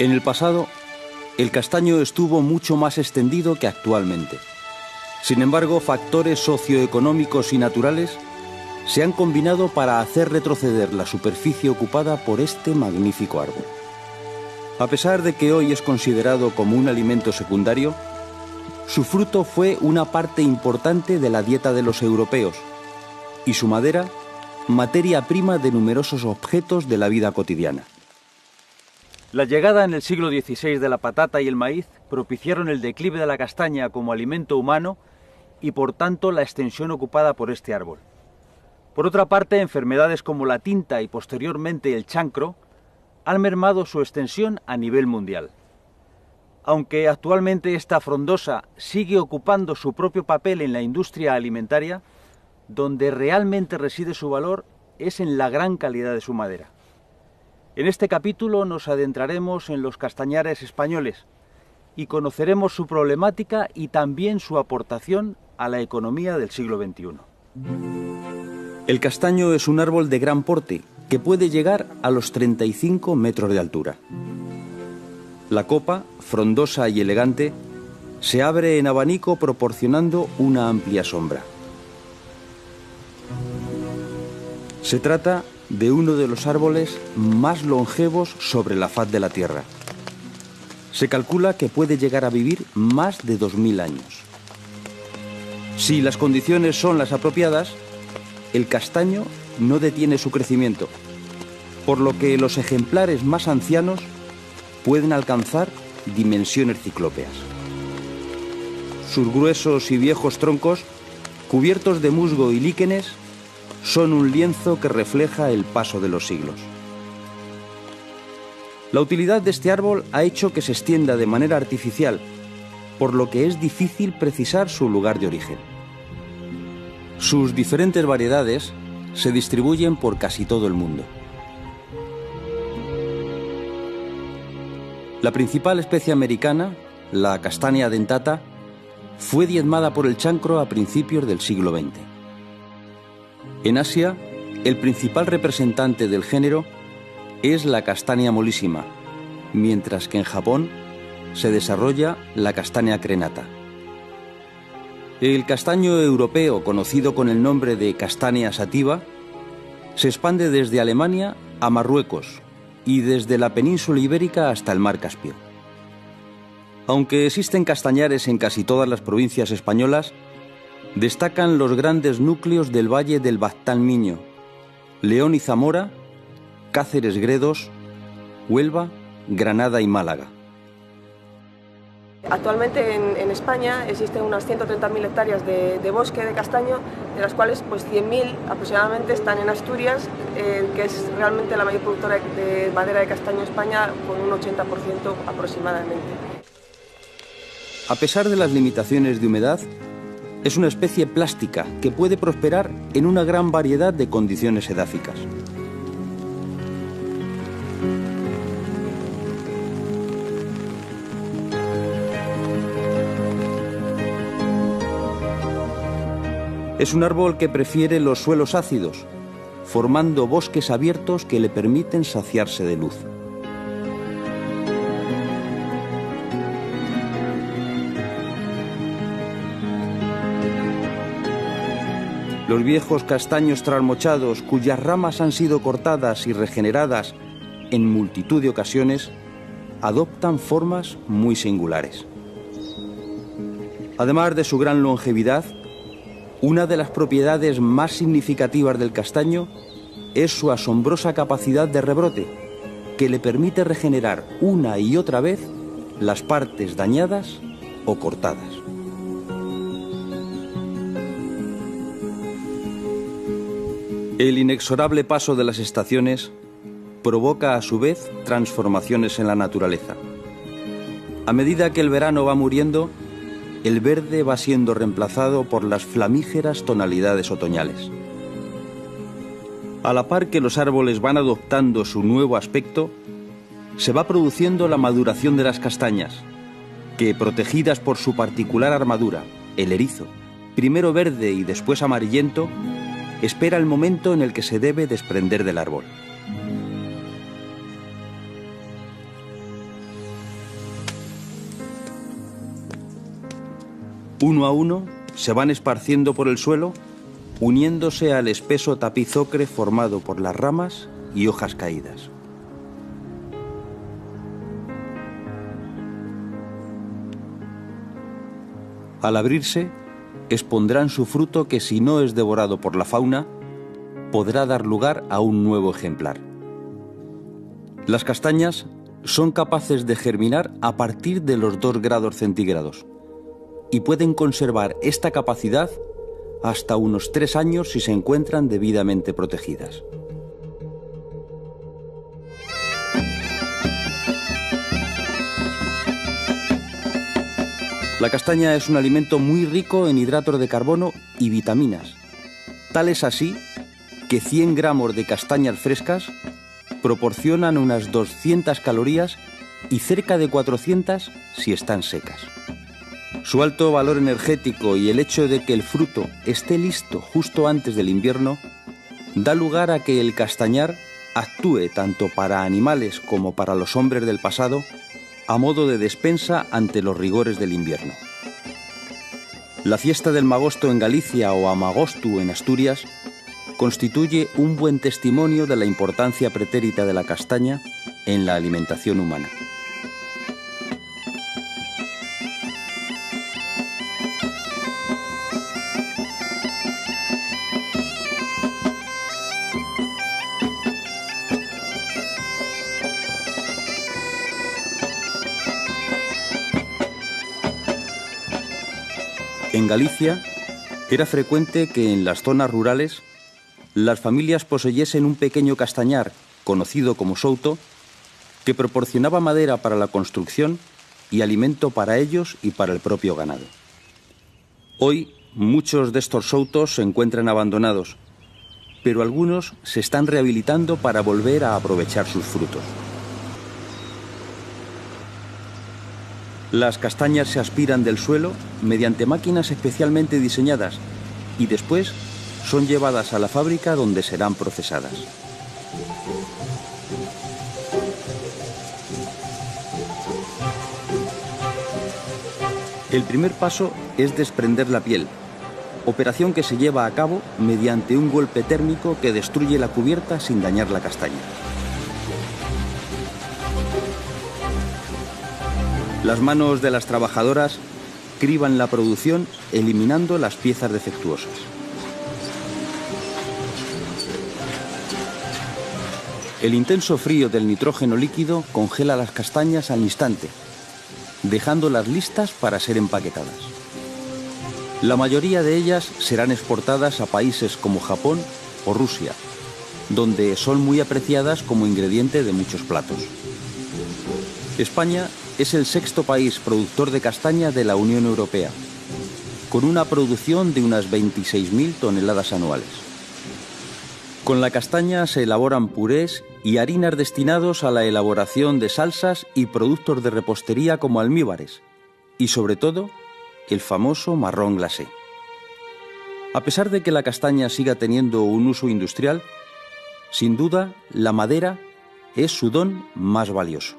En el pasado, el castaño estuvo mucho más extendido que actualmente. Sin embargo, factores socioeconómicos y naturales se han combinado para hacer retroceder la superficie ocupada por este magnífico árbol. A pesar de que hoy es considerado como un alimento secundario, su fruto fue una parte importante de la dieta de los europeos y su madera, materia prima de numerosos objetos de la vida cotidiana. La llegada en el siglo XVI de la patata y el maíz propiciaron el declive de la castaña como alimento humano y por tanto la extensión ocupada por este árbol. Por otra parte, enfermedades como la tinta y posteriormente el chancro han mermado su extensión a nivel mundial. Aunque actualmente esta frondosa sigue ocupando su propio papel en la industria alimentaria, donde realmente reside su valor es en la gran calidad de su madera. En este capítulo nos adentraremos en los castañares españoles y conoceremos su problemática y también su aportación a la economía del siglo XXI. El castaño es un árbol de gran porte que puede llegar a los 35 metros de altura. La copa, frondosa y elegante, se abre en abanico proporcionando una amplia sombra. Se trata de uno de los árboles más longevos sobre la faz de la Tierra. Se calcula que puede llegar a vivir más de 2000 años. Si las condiciones son las apropiadas, el castaño no detiene su crecimiento, por lo que los ejemplares más ancianos pueden alcanzar dimensiones ciclópeas. Sus gruesos y viejos troncos, cubiertos de musgo y líquenes, son un lienzo que refleja el paso de los siglos. La utilidad de este árbol ha hecho que se extienda de manera artificial, por lo que es difícil precisar su lugar de origen. Sus diferentes variedades se distribuyen por casi todo el mundo. La principal especie americana, la Castanea dentata, fue diezmada por el chancro a principios del siglo XX. En Asia, el principal representante del género es la Castanea mollissima, mientras que en Japón se desarrolla la Castanea crenata. El castaño europeo, conocido con el nombre de Castanea sativa, se expande desde Alemania a Marruecos y desde la península ibérica hasta el mar Caspio. Aunque existen castañares en casi todas las provincias españolas, destacan los grandes núcleos del valle del Baztán-Miño, León y Zamora, Cáceres-Gredos, Huelva, Granada y Málaga. Actualmente en España existen unas 130.000 hectáreas de bosque de castaño, de las cuales pues 100.000 aproximadamente están en Asturias, que es realmente la mayor productora de madera de castaño en España, con un 80% aproximadamente. A pesar de las limitaciones de humedad, es una especie plástica que puede prosperar en una gran variedad de condiciones edáficas. Es un árbol que prefiere los suelos ácidos, formando bosques abiertos que le permiten saciarse de luz. Los viejos castaños trasmochados, cuyas ramas han sido cortadas y regeneradas en multitud de ocasiones, adoptan formas muy singulares. Además de su gran longevidad, una de las propiedades más significativas del castaño es su asombrosa capacidad de rebrote, que le permite regenerar una y otra vez las partes dañadas o cortadas. El inexorable paso de las estaciones provoca a su vez transformaciones en la naturaleza. A medida que el verano va muriendo, el verde va siendo reemplazado por las flamígeras tonalidades otoñales. A la par que los árboles van adoptando su nuevo aspecto, se va produciendo la maduración de las castañas, que, protegidas por su particular armadura, el erizo, primero verde y después amarillento, espera el momento en el que se debe desprender del árbol. Uno a uno se van esparciendo por el suelo, uniéndose al espeso tapiz ocre formado por las ramas y hojas caídas. Al abrirse, expondrán su fruto que, si no es devorado por la fauna, podrá dar lugar a un nuevo ejemplar. Las castañas son capaces de germinar a partir de los 2 grados centígrados y pueden conservar esta capacidad hasta unos 3 años si se encuentran debidamente protegidas. La castaña es un alimento muy rico en hidratos de carbono y vitaminas. Tal es así que 100 gramos de castañas frescas proporcionan unas 200 calorías y cerca de 400 si están secas. Su alto valor energético y el hecho de que el fruto esté listo justo antes del invierno da lugar a que el castañar actúe tanto para animales como para los hombres del pasado a modo de despensa ante los rigores del invierno. La fiesta del magosto en Galicia o Amagostu en Asturias constituye un buen testimonio de la importancia pretérita de la castaña en la alimentación humana. En Galicia era frecuente que en las zonas rurales las familias poseyesen un pequeño castañar, conocido como souto, que proporcionaba madera para la construcción y alimento para ellos y para el propio ganado. Hoy muchos de estos soutos se encuentran abandonados, pero algunos se están rehabilitando para volver a aprovechar sus frutos. Las castañas se aspiran del suelo mediante máquinas especialmente diseñadas y después son llevadas a la fábrica donde serán procesadas. El primer paso es desprender la piel, operación que se lleva a cabo mediante un golpe térmico que destruye la cubierta sin dañar la castaña. Las manos de las trabajadoras criban la producción eliminando las piezas defectuosas. El intenso frío del nitrógeno líquido congela las castañas al instante, dejándolas listas para ser empaquetadas. La mayoría de ellas serán exportadas a países como Japón o Rusia, donde son muy apreciadas como ingrediente de muchos platos. España es el 6º país productor de castaña de la Unión Europea, con una producción de unas 26.000 toneladas anuales. Con la castaña se elaboran purés y harinas destinados a la elaboración de salsas y productos de repostería como almíbares, y sobre todo, el famoso marrón glacé. A pesar de que la castaña siga teniendo un uso industrial, sin duda, la madera es su don más valioso.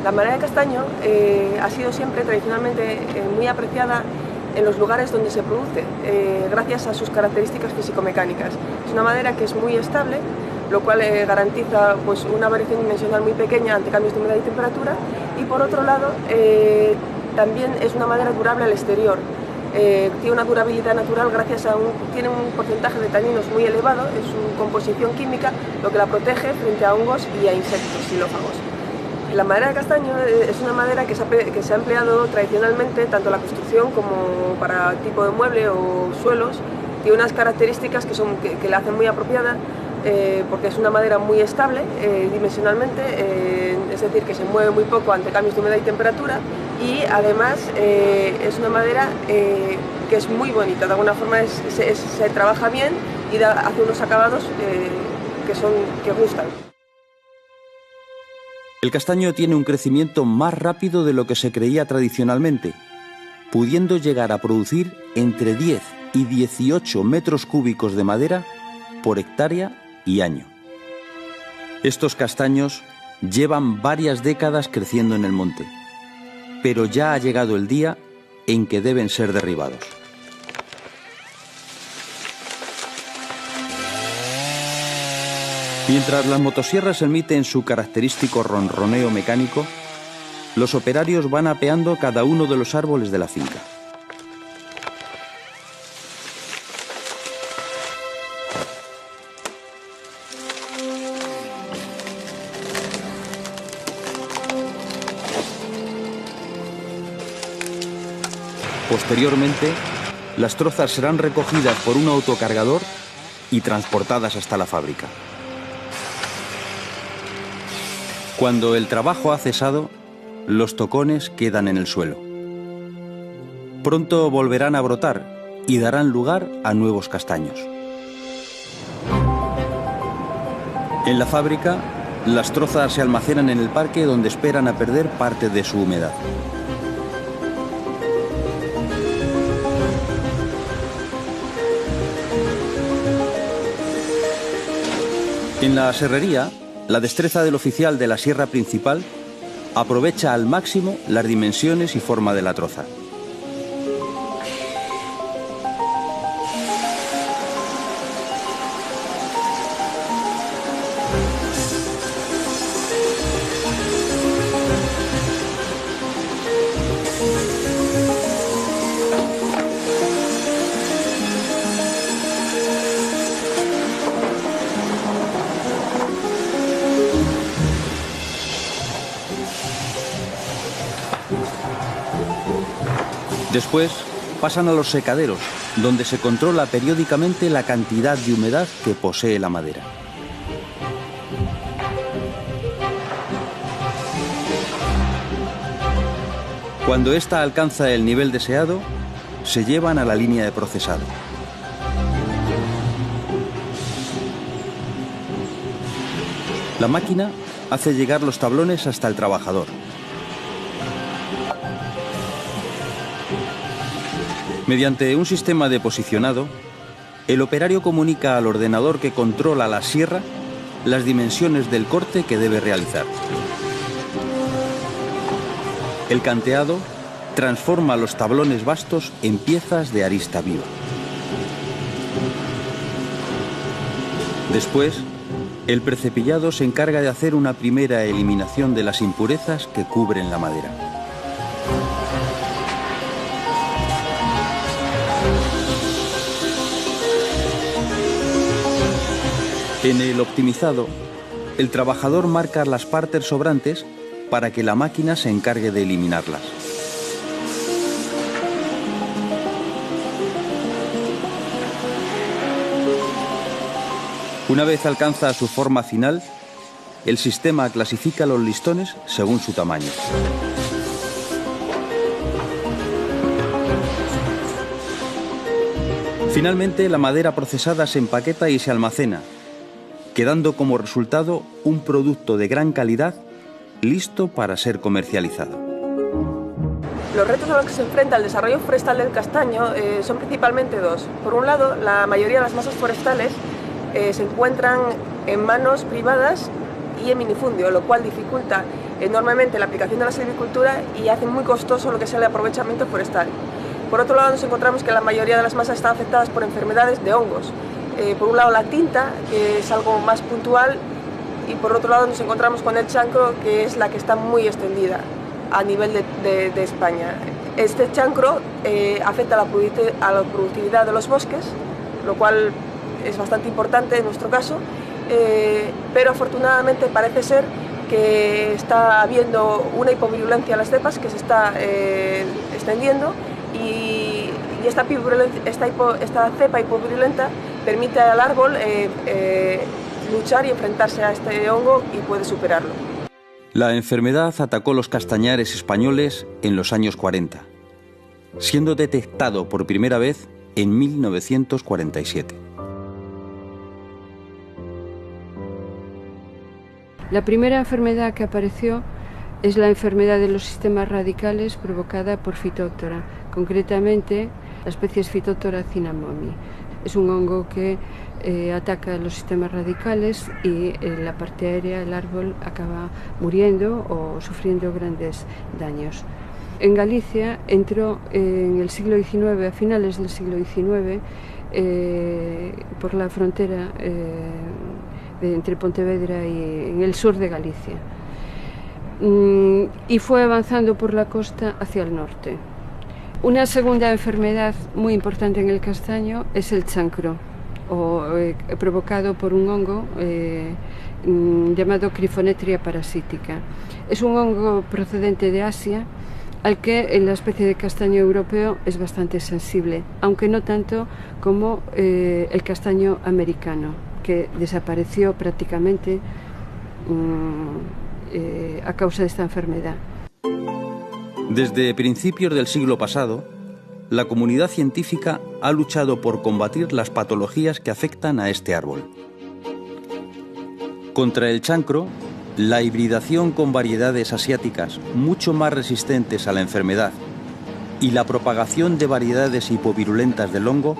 La madera de castaño ha sido siempre tradicionalmente muy apreciada en los lugares donde se produce, gracias a sus características físico-mecánicas. Es una madera que es muy estable, lo cual garantiza pues, una variación dimensional muy pequeña ante cambios de humedad y temperatura, y por otro lado también es una madera durable al exterior. Tiene una durabilidad natural gracias a tiene un porcentaje de taninos muy elevado en su composición química, lo que la protege frente a hongos y a insectos xilófagos. La madera de castaño es una madera que se ha empleado tradicionalmente tanto en la construcción como para tipo de mueble o suelos. Tiene unas características que la hacen muy apropiada porque es una madera muy estable dimensionalmente, es decir, que se mueve muy poco ante cambios de humedad y temperatura, y además es una madera que es muy bonita, de alguna forma se trabaja bien y hace unos acabados que gustan. El castaño tiene un crecimiento más rápido de lo que se creía tradicionalmente, pudiendo llegar a producir entre 10 y 18 metros cúbicos de madera por hectárea y año. Estos castaños llevan varias décadas creciendo en el monte, pero ya ha llegado el día en que deben ser derribados. Mientras las motosierras emiten su característico ronroneo mecánico, los operarios van apeando cada uno de los árboles de la finca. Posteriormente, las trozas serán recogidas por un autocargador y transportadas hasta la fábrica. Cuando el trabajo ha cesado, los tocones quedan en el suelo. Pronto volverán a brotar y darán lugar a nuevos castaños. En la fábrica, las trozas se almacenan en el parque donde esperan a perder parte de su humedad. En la serrería, la destreza del oficial de la sierra principal aprovecha al máximo las dimensiones y forma de la troza. Después pasan a los secaderos, donde se controla periódicamente la cantidad de humedad que posee la madera. Cuando ésta alcanza el nivel deseado, se llevan a la línea de procesado. La máquina hace llegar los tablones hasta el trabajador. Mediante un sistema de posicionado, el operario comunica al ordenador que controla la sierra las dimensiones del corte que debe realizar. El canteado transforma los tablones bastos en piezas de arista viva. Después, el precepillado se encarga de hacer una primera eliminación de las impurezas que cubren la madera. En el optimizado, el trabajador marca las partes sobrantes para que la máquina se encargue de eliminarlas. Una vez alcanza su forma final, el sistema clasifica los listones según su tamaño. Finalmente, la madera procesada se empaqueta y se almacena, quedando como resultado un producto de gran calidad listo para ser comercializado. Los retos a los que se enfrenta el desarrollo forestal del castaño son principalmente dos. Por un lado, la mayoría de las masas forestales se encuentran en manos privadas y en minifundio, lo cual dificulta enormemente la aplicación de la silvicultura y hace muy costoso lo que es el aprovechamiento forestal. Por otro lado, nos encontramos que la mayoría de las masas están afectadas por enfermedades de hongos. Por un lado la tinta, que es algo más puntual, y por otro lado nos encontramos con el chancro, que es la que está muy extendida a nivel de España. Este chancro afecta a la productividad de los bosques, lo cual es bastante importante en nuestro caso, pero afortunadamente parece ser que está habiendo una hipovirulencia en las cepas que se está extendiendo y esta cepa hipovirulenta permite al árbol luchar y enfrentarse a este hongo y puede superarlo. La enfermedad atacó los castañares españoles en los años 40, siendo detectado por primera vez en 1947. La primera enfermedad que apareció es la enfermedad de los sistemas radicales provocada por Phytophthora, concretamente la especie Phytophthora cinnamomi. Es un hongo que ataca los sistemas radicales y la parte aérea del árbol acaba muriendo o sufriendo grandes daños. En Galicia entró en el siglo XIX, a finales del siglo XIX, por la frontera entre Pontevedra y en el sur de Galicia, y fue avanzando por la costa hacia el norte. Una segunda enfermedad muy importante en el castaño es el chancro, provocado por un hongo llamado Cryphonectria parasítica. Es un hongo procedente de Asia, al que en la especie de castaño europeo es bastante sensible, aunque no tanto como el castaño americano, que desapareció prácticamente a causa de esta enfermedad. Desde principios del siglo pasado, la comunidad científica ha luchado por combatir las patologías que afectan a este árbol. Contra el chancro, la hibridación con variedades asiáticas mucho más resistentes a la enfermedad y la propagación de variedades hipovirulentas del hongo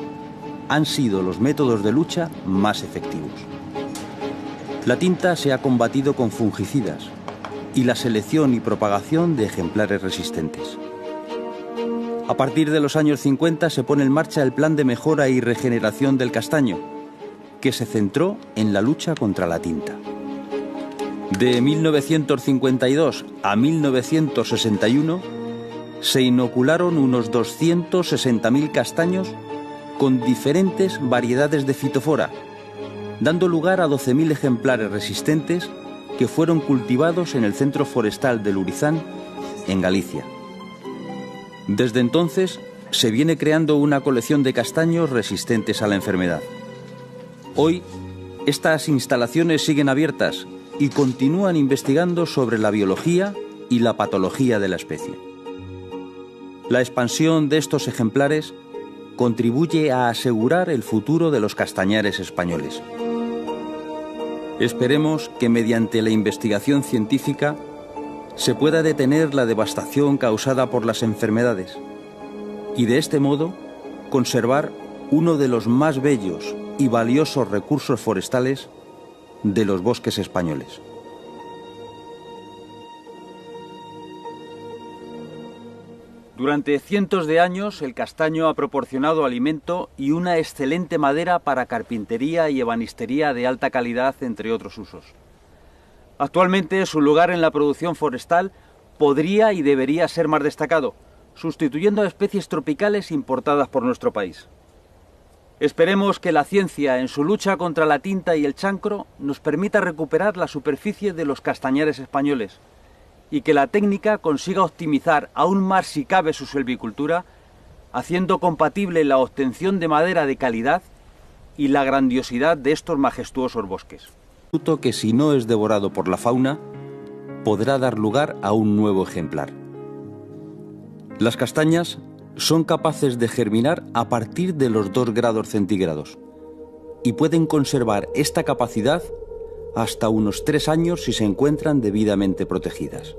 han sido los métodos de lucha más efectivos. La tinta se ha combatido con fungicidas y la selección y propagación de ejemplares resistentes. A partir de los años 50 se pone en marcha el Plan de Mejora y Regeneración del Castaño, que se centró en la lucha contra la tinta. De 1952 a 1961 se inocularon unos 260.000 castaños con diferentes variedades de fitofora, dando lugar a 12.000 ejemplares resistentes que fueron cultivados en el Centro Forestal del Urizán, en Galicia. Desde entonces se viene creando una colección de castaños resistentes a la enfermedad. Hoy, estas instalaciones siguen abiertas y continúan investigando sobre la biología y la patología de la especie. La expansión de estos ejemplares contribuye a asegurar el futuro de los castañares españoles. Esperemos que mediante la investigación científica se pueda detener la devastación causada por las enfermedades y de este modo conservar uno de los más bellos y valiosos recursos forestales de los bosques españoles. Durante cientos de años el castaño ha proporcionado alimento y una excelente madera para carpintería y ebanistería de alta calidad, entre otros usos. Actualmente su lugar en la producción forestal podría y debería ser más destacado, sustituyendo a especies tropicales importadas por nuestro país. Esperemos que la ciencia, en su lucha contra la tinta y el chancro, nos permita recuperar la superficie de los castañares españoles y que la técnica consiga optimizar aún más si cabe su silvicultura, haciendo compatible la obtención de madera de calidad y la grandiosidad de estos majestuosos bosques. Fruto que, si no es devorado por la fauna, podrá dar lugar a un nuevo ejemplar. Las castañas son capaces de germinar a partir de los 2 grados centígrados y pueden conservar esta capacidad hasta unos 3 años si se encuentran debidamente protegidas.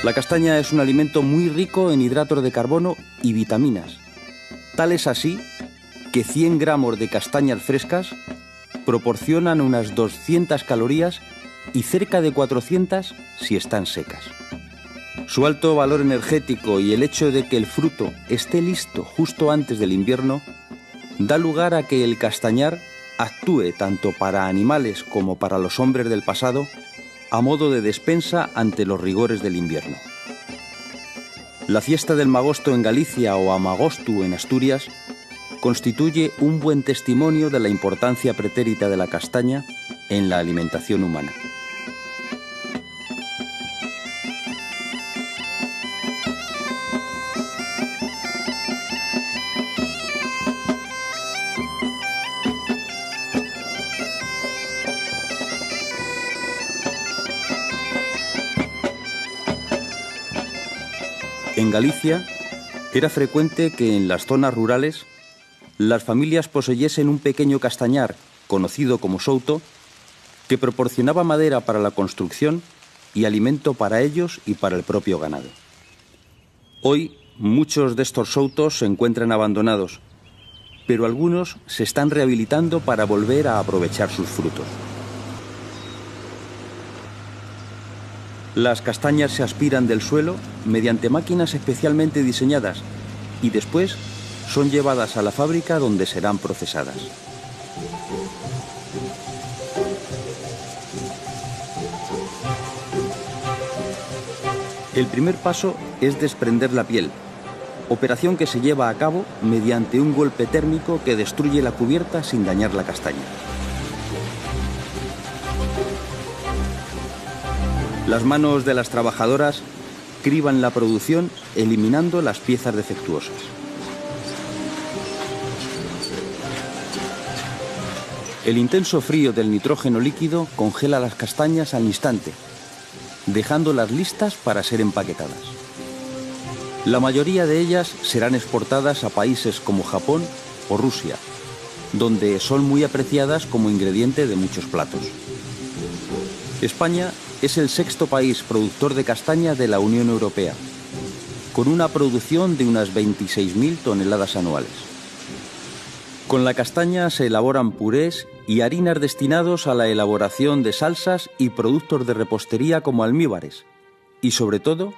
La castaña es un alimento muy rico en hidratos de carbono y vitaminas. Tal es así que 100 gramos de castañas frescas proporcionan unas 200 calorías y cerca de 400 si están secas. Su alto valor energético y el hecho de que el fruto esté listo justo antes del invierno da lugar a que el castañar actúe tanto para animales como para los hombres del pasado a modo de despensa ante los rigores del invierno. La fiesta del magosto en Galicia o Amagostu en Asturias constituye un buen testimonio de la importancia pretérita de la castaña en la alimentación humana. En Galicia era frecuente que en las zonas rurales las familias poseyesen un pequeño castañar, conocido como souto, que proporcionaba madera para la construcción y alimento para ellos y para el propio ganado. Hoy muchos de estos soutos se encuentran abandonados pero algunos se están rehabilitando para volver a aprovechar sus frutos. Las castañas se aspiran del suelo mediante máquinas especialmente diseñadas y después son llevadas a la fábrica donde serán procesadas. El primer paso es desprender la piel, operación que se lleva a cabo mediante un golpe térmico que destruye la cubierta sin dañar la castaña. Las manos de las trabajadoras criban la producción eliminando las piezas defectuosas. El intenso frío del nitrógeno líquido congela las castañas al instante, dejándolas listas para ser empaquetadas. La mayoría de ellas serán exportadas a países como Japón o Rusia, donde son muy apreciadas como ingrediente de muchos platos. España es el sexto país productor de castaña de la Unión Europea, con una producción de unas 26.000 toneladas anuales. Con la castaña se elaboran purés y harinas destinados a la elaboración de salsas y productos de repostería como almíbares, y sobre todo,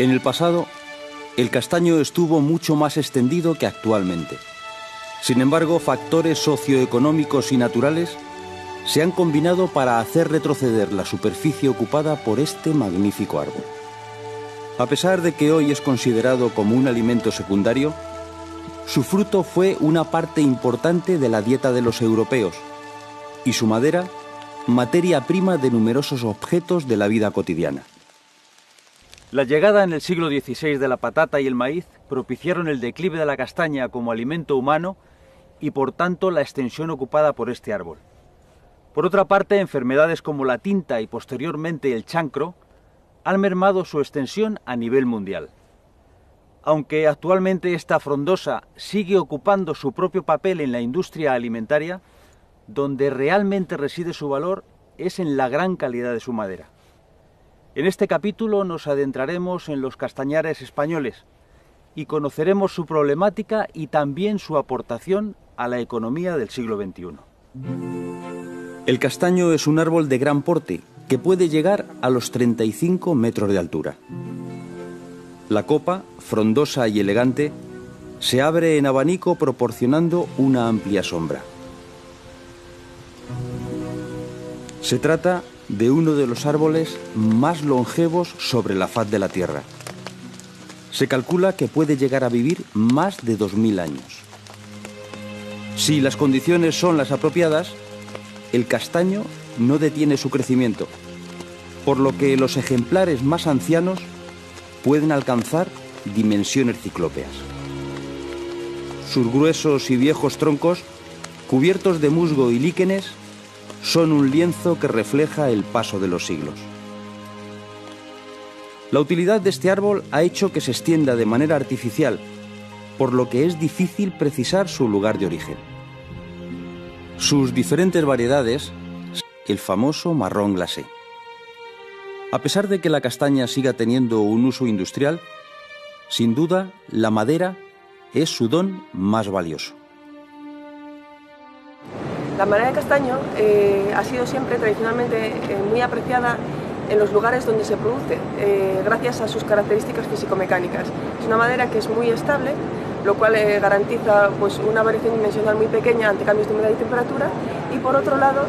en el pasado, el castaño estuvo mucho más extendido que actualmente. Sin embargo, factores socioeconómicos y naturales se han combinado para hacer retroceder la superficie ocupada por este magnífico árbol. A pesar de que hoy es considerado como un alimento secundario, su fruto fue una parte importante de la dieta de los europeos y su madera, materia prima de numerosos objetos de la vida cotidiana. La llegada en el siglo XVI de la patata y el maíz propiciaron el declive de la castaña como alimento humano y por tanto la extensión ocupada por este árbol. Por otra parte, enfermedades como la tinta y posteriormente el chancro han mermado su extensión a nivel mundial. Aunque actualmente esta frondosa sigue ocupando su propio papel en la industria alimentaria, donde realmente reside su valor es en la gran calidad de su madera. En este capítulo nos adentraremos en los castañares españoles y conoceremos su problemática y también su aportación a la economía del siglo XXI. El castaño es un árbol de gran porte que puede llegar a los 35 metros de altura. La copa, frondosa y elegante, se abre en abanico proporcionando una amplia sombra. Se trata de uno de los árboles más longevos sobre la faz de la Tierra. Se calcula que puede llegar a vivir más de 2000 años. Si las condiciones son las apropiadas, el castaño no detiene su crecimiento, por lo que los ejemplares más ancianos pueden alcanzar dimensiones ciclópeas. Sus gruesos y viejos troncos, cubiertos de musgo y líquenes, son un lienzo que refleja el paso de los siglos. La utilidad de este árbol ha hecho que se extienda de manera artificial, por lo que es difícil precisar su lugar de origen. Sus diferentes variedades, el famoso marrón glacé. A pesar de que la castaña siga teniendo un uso industrial, sin duda la madera es su don más valioso. La madera de castaño ha sido siempre tradicionalmente muy apreciada en los lugares donde se produce, gracias a sus características físico-mecánicas. Es una madera que es muy estable, lo cual garantiza pues, una variación dimensional muy pequeña ante cambios de humedad y temperatura, y por otro lado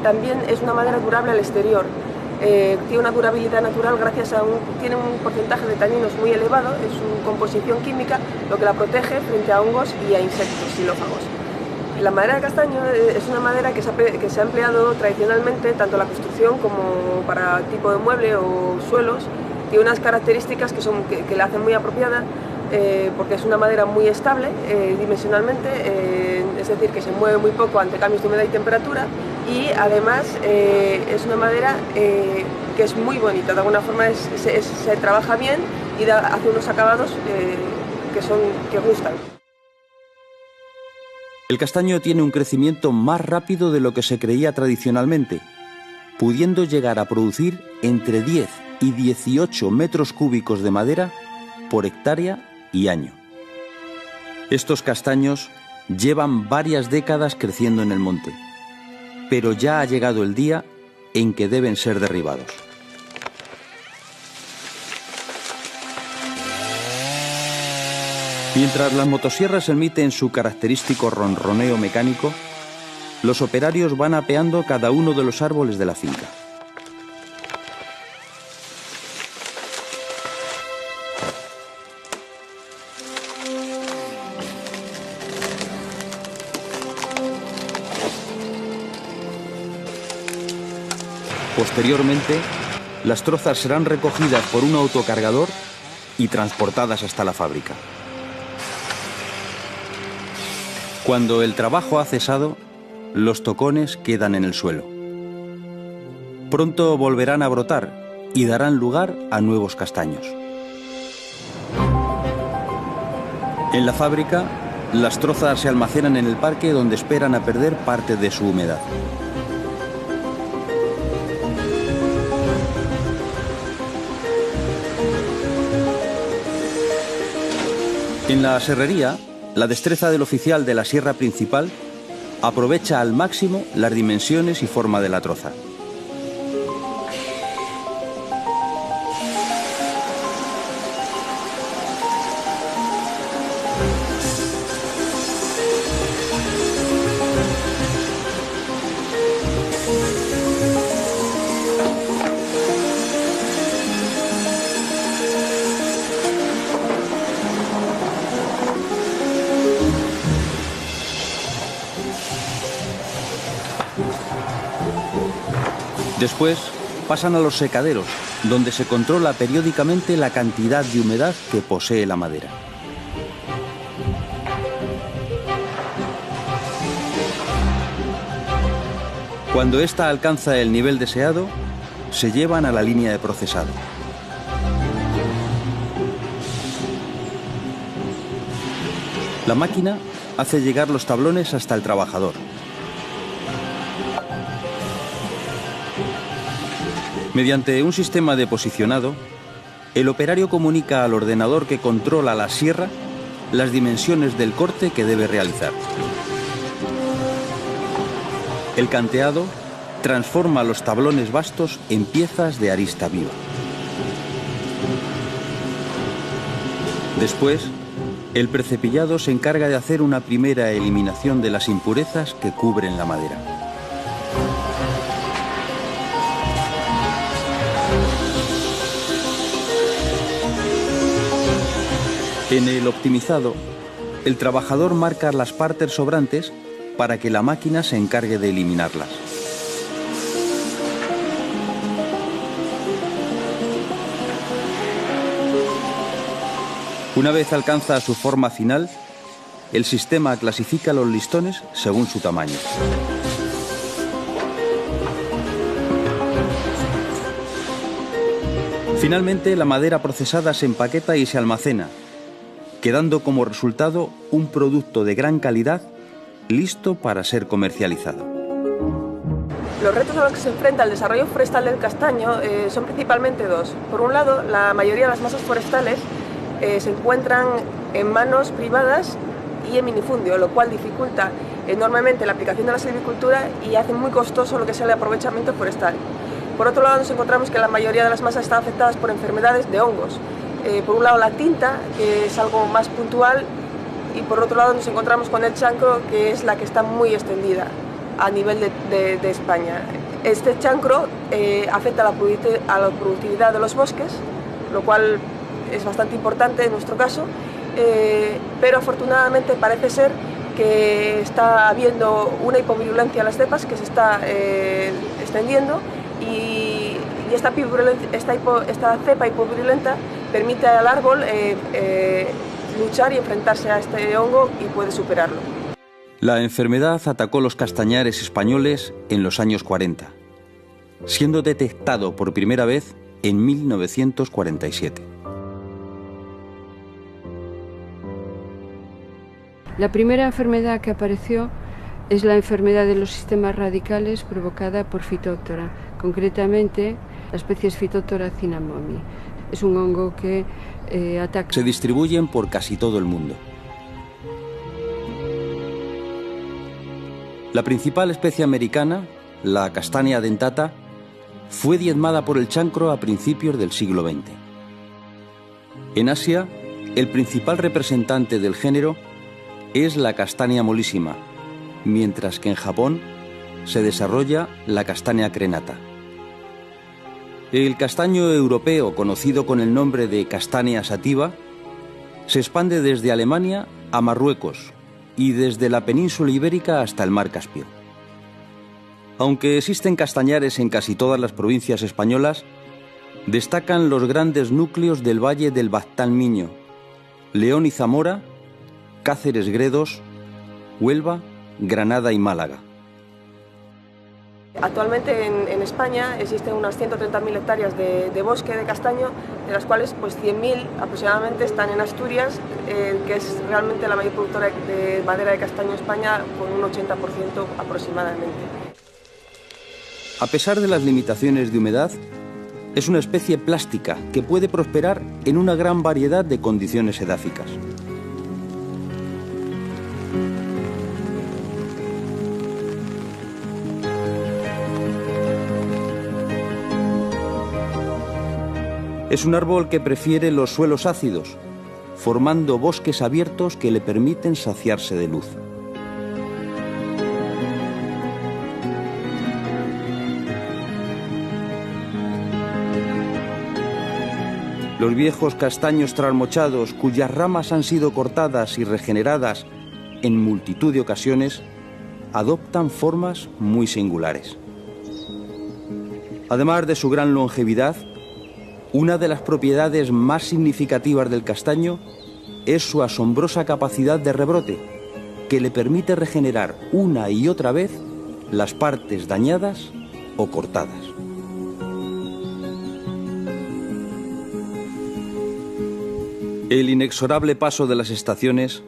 también es una madera durable al exterior. Tiene una durabilidad natural gracias a tiene un porcentaje de taninos muy elevado en su composición química, lo que la protege frente a hongos y a insectos xilófagos. La madera de castaño es una madera que se ha empleado tradicionalmente tanto en la construcción como para tipo de mueble o suelos. Tiene unas características que la hacen muy apropiada, porque es una madera muy estable dimensionalmente, es decir, que se mueve muy poco ante cambios de humedad y temperatura, y además es una madera que es muy bonita, de alguna forma se trabaja bien y hace unos acabados que gustan. El castaño tiene un crecimiento más rápido de lo que se creía tradicionalmente, pudiendo llegar a producir entre 10 y 18 metros cúbicos de madera por hectárea y año. Estos castaños llevan varias décadas creciendo en el monte, pero ya ha llegado el día en que deben ser derribados. Mientras las motosierras emiten su característico ronroneo mecánico, los operarios van apeando cada uno de los árboles de la finca. Posteriormente, las trozas serán recogidas por un autocargador y transportadas hasta la fábrica. Cuando el trabajo ha cesado, los tocones quedan en el suelo. Pronto volverán a brotar y darán lugar a nuevos castaños. En la fábrica, las trozas se almacenan en el parque, donde esperan a perder parte de su humedad. En la serrería, la destreza del oficial de la sierra principal aprovecha al máximo las dimensiones y forma de la troza. Después pasan a los secaderos, donde se controla periódicamente la cantidad de humedad que posee la madera. Cuando ésta alcanza el nivel deseado, se llevan a la línea de procesado. La máquina hace llegar los tablones hasta el trabajador. Mediante un sistema de posicionado, el operario comunica al ordenador que controla la sierra las dimensiones del corte que debe realizar. El canteado transforma los tablones vastos en piezas de arista viva. Después, el precepillado se encarga de hacer una primera eliminación de las impurezas que cubren la madera. En el optimizado, el trabajador marca las partes sobrantes para que la máquina se encargue de eliminarlas. Una vez alcanza su forma final, el sistema clasifica los listones según su tamaño. Finalmente, la madera procesada se empaqueta y se almacena, quedando como resultado un producto de gran calidad, listo para ser comercializado. Los retos a los que se enfrenta el desarrollo forestal del castaño son principalmente dos. Por un lado, la mayoría de las masas forestales se encuentran en manos privadas y en minifundio, lo cual dificulta enormemente la aplicación de la silvicultura y hace muy costoso lo que es el aprovechamiento forestal. Por otro lado, nos encontramos que la mayoría de las masas están afectadas por enfermedades de hongos. Por un lado, la tinta, que es algo más puntual, y por otro lado nos encontramos con el chancro, que es la que está muy extendida a nivel de España. Este chancro afecta a la productividad de los bosques, lo cual es bastante importante en nuestro caso, pero afortunadamente parece ser que está habiendo una hipovirulencia en las cepas que se está extendiendo, y esta cepa hipovirulenta permite al árbol luchar y enfrentarse a este hongo y puede superarlo. La enfermedad atacó los castañares españoles en los años 40, siendo detectado por primera vez en 1947. La primera enfermedad que apareció es la enfermedad de los sistemas radicales provocada por Phytophthora, concretamente la especie Phytophthora cinnamomi. Es un hongo que ataca. Se distribuyen por casi todo el mundo. La principal especie americana, la Castanea dentata, fue diezmada por el chancro a principios del siglo XX. En Asia, el principal representante del género es la Castanea mollissima, mientras que en Japón se desarrolla la Castanea crenata. El castaño europeo, conocido con el nombre de Castanea sativa, se expande desde Alemania a Marruecos y desde la península ibérica hasta el mar Caspio. Aunque existen castañares en casi todas las provincias españolas, destacan los grandes núcleos del valle del Baztán-Miño, León y Zamora, Cáceres-Gredos, Huelva, Granada y Málaga. Actualmente en España existen unas 130.000 hectáreas de bosque de castaño, de las cuales pues 100.000 aproximadamente están en Asturias, que es realmente la mayor productora de madera de castaño en España, con un 80% aproximadamente. A pesar de las limitaciones de humedad, es una especie plástica que puede prosperar en una gran variedad de condiciones edáficas. Es un árbol que prefiere los suelos ácidos, formando bosques abiertos que le permiten saciarse de luz. Los viejos castaños trasmochados, cuyas ramas han sido cortadas y regeneradas en multitud de ocasiones, adoptan formas muy singulares. Además de su gran longevidad, una de las propiedades más significativas del castaño es su asombrosa capacidad de rebrote, que le permite regenerar una y otra vez las partes dañadas o cortadas. El inexorable paso de las estaciones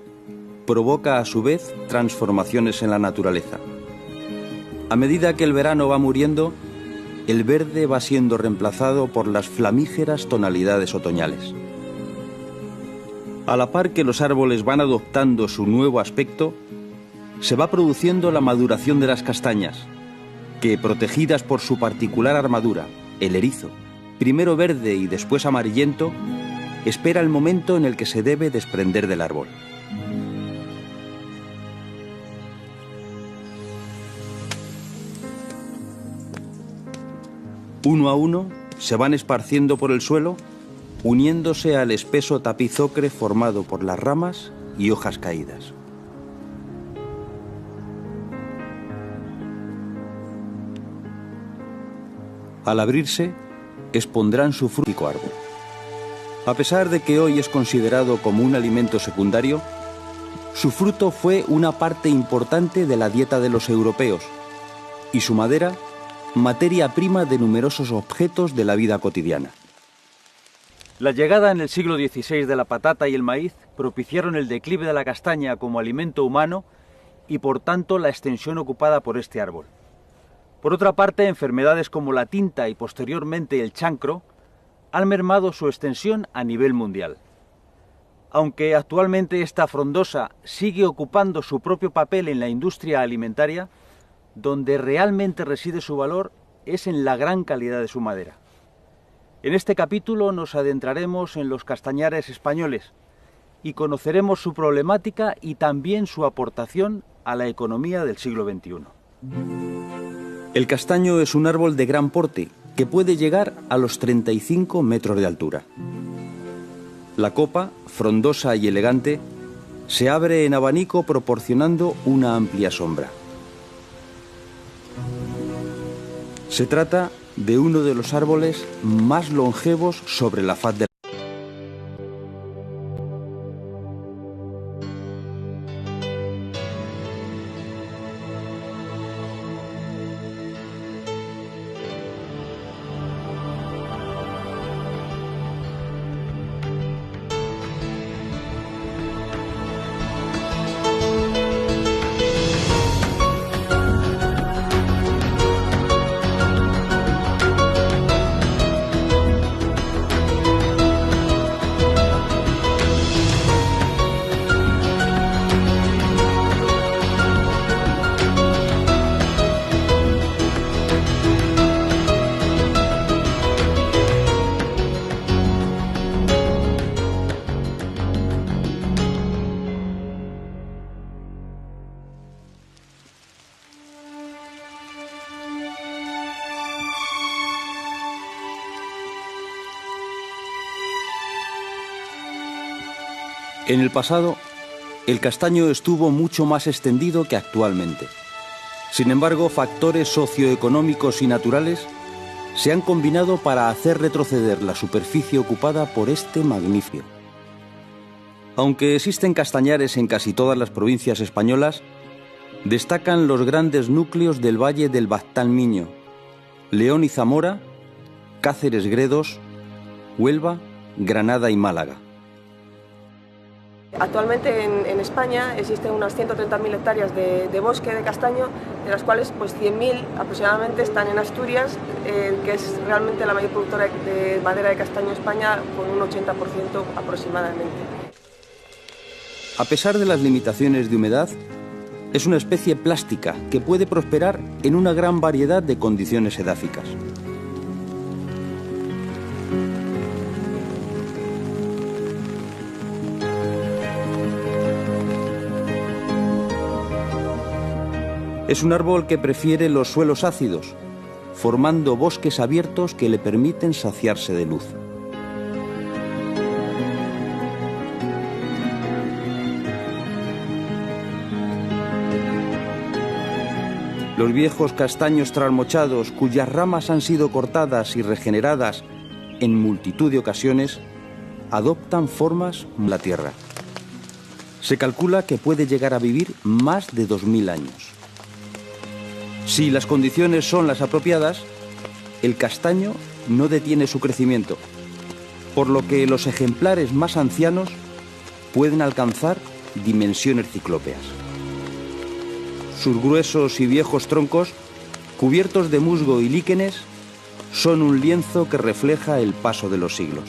provoca a su vez transformaciones en la naturaleza. A medida que el verano va muriendo, el verde va siendo reemplazado por las flamígeras tonalidades otoñales. A la par que los árboles van adoptando su nuevo aspecto, se va produciendo la maduración de las castañas, que, protegidas por su particular armadura, el erizo, primero verde y después amarillento, espera el momento en el que se debe desprender del árbol. Uno a uno se van esparciendo por el suelo, uniéndose al espeso tapiz ocre formado por las ramas y hojas caídas. Al abrirse, expondrán su fruto árbol. A pesar de que hoy es considerado como un alimento secundario, su fruto fue una parte importante de la dieta de los europeos y su madera, materia prima de numerosos objetos de la vida cotidiana. La llegada en el siglo XVI de la patata y el maíz propiciaron el declive de la castaña como alimento humano y por tanto la extensión ocupada por este árbol. Por otra parte, enfermedades como la tinta y posteriormente el chancro han mermado su extensión a nivel mundial. Aunque actualmente esta frondosa sigue ocupando su propio papel en la industria alimentaria, donde realmente reside su valor es en la gran calidad de su madera. En este capítulo nos adentraremos en los castañares españoles y conoceremos su problemática y también su aportación a la economía del siglo XXI. El castaño es un árbol de gran porte que puede llegar a los 35 metros de altura. La copa, frondosa y elegante, se abre en abanico proporcionando una amplia sombra. Se trata de uno de los árboles más longevos sobre la faz de la Tierra. En el pasado, el castaño estuvo mucho más extendido que actualmente. Sin embargo, factores socioeconómicos y naturales se han combinado para hacer retroceder la superficie ocupada por este magnífico. Aunque existen castañares en casi todas las provincias españolas, destacan los grandes núcleos del valle del Baztán-Miño, León y Zamora, Cáceres-Gredos, Huelva, Granada y Málaga. Actualmente en España existen unas 130.000 hectáreas de bosque de castaño, de las cuales pues 100.000 aproximadamente están en Asturias, que es realmente la mayor productora de madera de castaño en España, con un 80% aproximadamente. A pesar de las limitaciones de humedad, es una especie plástica que puede prosperar en una gran variedad de condiciones edáficas. Es un árbol que prefiere los suelos ácidos, formando bosques abiertos que le permiten saciarse de luz. Los viejos castaños trasmochados, cuyas ramas han sido cortadas y regeneradas en multitud de ocasiones, adoptan formas en la tierra. Se calcula que puede llegar a vivir más de 2000 años. Si las condiciones son las apropiadas, el castaño no detiene su crecimiento, por lo que los ejemplares más ancianos pueden alcanzar dimensiones ciclópeas. Sus gruesos y viejos troncos, cubiertos de musgo y líquenes, son un lienzo que refleja el paso de los siglos.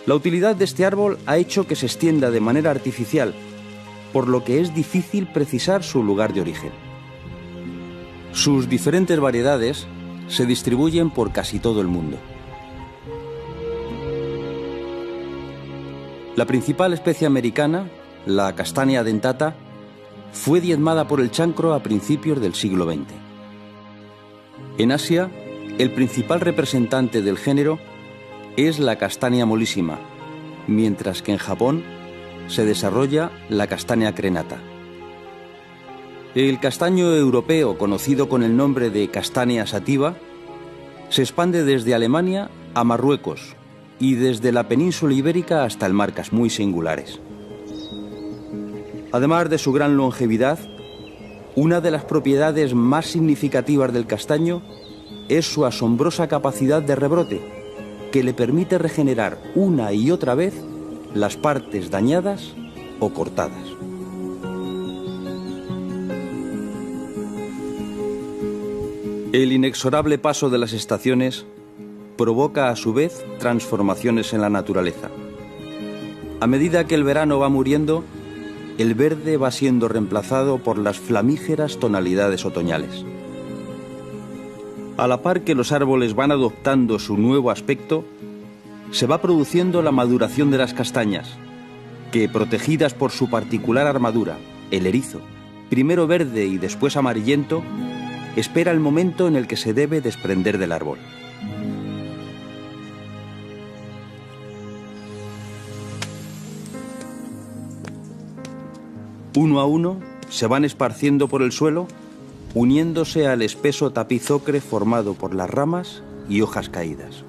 La utilidad de este árbol ha hecho que se extienda de manera artificial, por lo que es difícil precisar su lugar de origen. Sus diferentes variedades se distribuyen por casi todo el mundo. La principal especie americana, la Castanea dentata, fue diezmada por el chancro a principios del siglo XX. En Asia, el principal representante del género es la Castanea mollissima, mientras que en Japón se desarrolla la Castanea crenata. El castaño europeo, conocido con el nombre de Castanea sativa, se expande desde Alemania a Marruecos y desde la península ibérica hasta el mar Caspio, muy singulares. Además de su gran longevidad, una de las propiedades más significativas del castaño es su asombrosa capacidad de rebrote, que le permite regenerar una y otra vez las partes dañadas o cortadas. El inexorable paso de las estaciones provoca a su vez transformaciones en la naturaleza. A medida que el verano va muriendo, el verde va siendo reemplazado por las flamígeras tonalidades otoñales. A la par que los árboles van adoptando su nuevo aspecto, se va produciendo la maduración de las castañas, que, protegidas por su particular armadura, el erizo, primero verde y después amarillento, espera el momento en el que se debe desprender del árbol. Uno a uno se van esparciendo por el suelo, uniéndose al espeso tapiz ocre formado por las ramas y hojas caídas.